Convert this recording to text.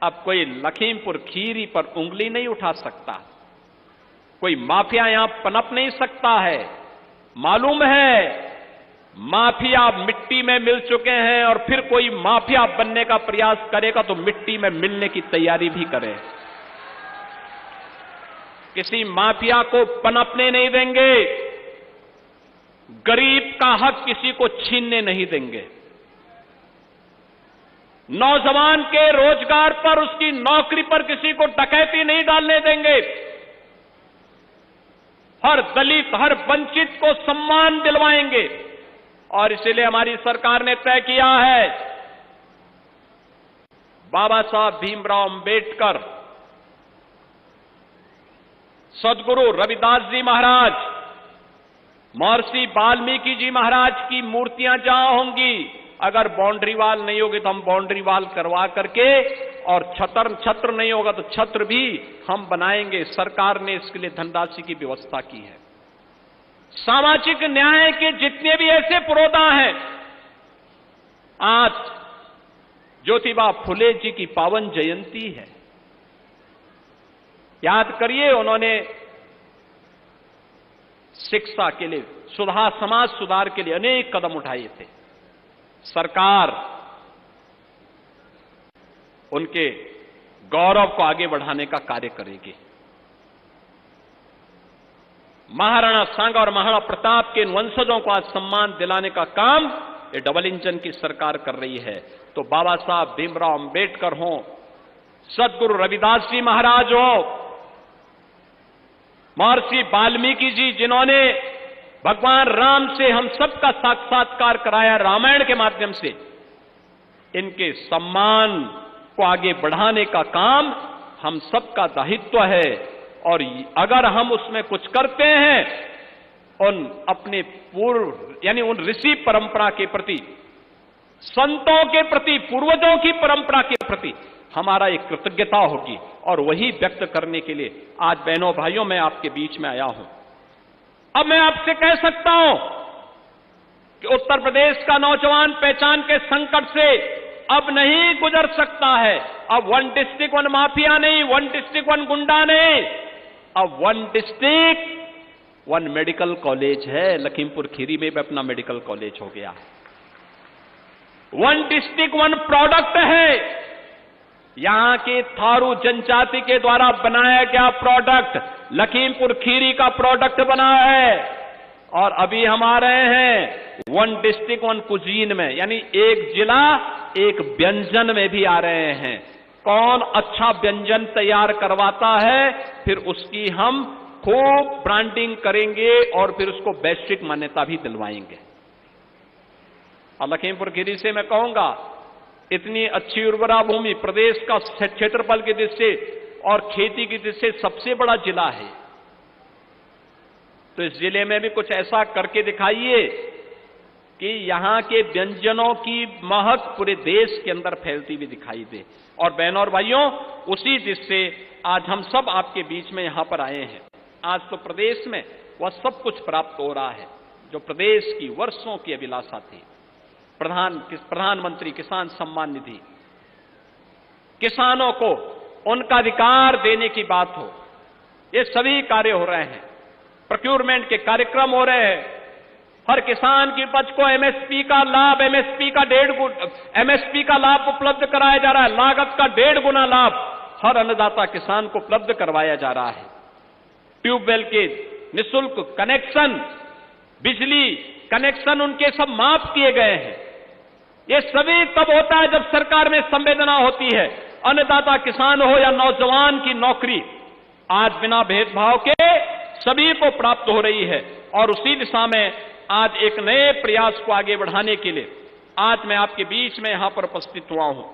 अब कोई लखीमपुर खीरी पर उंगली नहीं उठा सकता, कोई माफिया यहां पनप नहीं सकता है। मालूम है माफिया मिट्टी में मिल चुके हैं और फिर कोई माफिया बनने का प्रयास करेगा तो मिट्टी में मिलने की तैयारी भी करे। किसी माफिया को पनपने नहीं देंगे, गरीब का हक किसी को छीनने नहीं देंगे, नौजवान के रोजगार पर, उसकी नौकरी पर किसी को डकैती नहीं डालने देंगे, हर दलित, हर वंचित को सम्मान दिलवाएंगे। और इसलिए हमारी सरकार ने तय किया है बाबा साहब भीमराव अंबेडकर, सदगुरु रविदास जी महाराज, महर्षि वाल्मीकि जी महाराज की मूर्तियां जहां होंगी, अगर बाउंड्री वाल नहीं होगी तो हम बाउंड्री वाल करवा करके, और छत्र नहीं होगा तो छत्र भी हम बनाएंगे। सरकार ने इसके लिए धनराशि की व्यवस्था की है। सामाजिक न्याय के जितने भी ऐसे पुरोधा हैं, आज ज्योतिबा फुले जी की पावन जयंती है। याद करिए, उन्होंने शिक्षा के लिए, समाज सुधार के लिए अनेक कदम उठाए थे। सरकार उनके गौरव को आगे बढ़ाने का कार्य करेगी। महाराणा सांगा और महाराणा प्रताप के वंशजों को आज सम्मान दिलाने का काम ये डबल इंजन की सरकार कर रही है। तो बाबा साहब भीमराव अंबेडकर हों, सदगुरु रविदास जी महाराज हो, महर्षि वाल्मीकि जी जिन्होंने भगवान राम से हम सबका साक्षात्कार कराया रामायण के माध्यम से, इनके सम्मान को आगे बढ़ाने का काम हम सबका दायित्व है। और अगर हम उसमें कुछ करते हैं, उन अपने पूर्व यानी उन ऋषि परंपरा के प्रति, संतों के प्रति, पूर्वजों की परंपरा के प्रति हमारा एक कृतज्ञता होगी। और वही व्यक्त करने के लिए आज बहनों भाइयों मैं आपके बीच में आया हूं। अब मैं आपसे कह सकता हूं कि उत्तर प्रदेश का नौजवान पहचान के संकट से अब नहीं गुजर सकता है। अब वन डिस्ट्रिक्ट वन माफिया नहीं, वन डिस्ट्रिक्ट वन गुंडा नहीं, अब one district one medical college है। लखीमपुर खीरी में भी अपना मेडिकल कॉलेज हो गया। वन डिस्ट्रिक्ट वन प्रोडक्ट है। यहां के थारू जनजाति के द्वारा बनाया गया प्रोडक्ट लखीमपुर खीरी का प्रोडक्ट बना है। और अभी हम आ रहे हैं वन डिस्ट्रिक्ट वन कुजीन में, यानी एक जिला एक व्यंजन में भी आ रहे हैं। कौन अच्छा व्यंजन तैयार करवाता है, फिर उसकी हम खूब ब्रांडिंग करेंगे और फिर उसको वैश्विक मान्यता भी दिलवाएंगे। और लखीमपुर खीरी से मैं कहूंगा, इतनी अच्छी उर्वरा भूमि, प्रदेश का क्षेत्रफल की दृष्टि से और खेती की दृष्टि से सबसे बड़ा जिला है। तो इस जिले में भी कुछ ऐसा करके दिखाइए कि यहां के व्यंजनों की महक पूरे देश के अंदर फैलती हुई दिखाई दे। और बहनों और भाइयों, उसी दृष्टि से आज हम सब आपके बीच में यहां पर आए हैं। आज तो प्रदेश में वह सब कुछ प्राप्त हो रहा है जो प्रदेश की वर्षों की अभिलाषा थी। प्रधानमंत्री किसान सम्मान निधि, किसानों को उनका अधिकार देने की बात हो, ये सभी कार्य हो रहे हैं। प्रोक्योरमेंट के कार्यक्रम हो रहे हैं। हर किसान की उपज को एमएसपी का लाभ, एमएसपी का लाभ उपलब्ध कराया जा रहा है। लागत का 1.5 गुना लाभ हर अन्नदाता किसान को उपलब्ध करवाया जा रहा है। ट्यूबवेल के निःशुल्क कनेक्शन, बिजली कनेक्शन उनके सब माफ किए गए हैं। ये सभी तब होता है जब सरकार में संवेदना होती है। अन्नदाता किसान हो या नौजवान की नौकरी, आज बिना भेदभाव के सभी को प्राप्त हो रही है। और उसी दिशा में आज एक नए प्रयास को आगे बढ़ाने के लिए आज मैं आपके बीच में यहां पर उपस्थित हुआ हूं।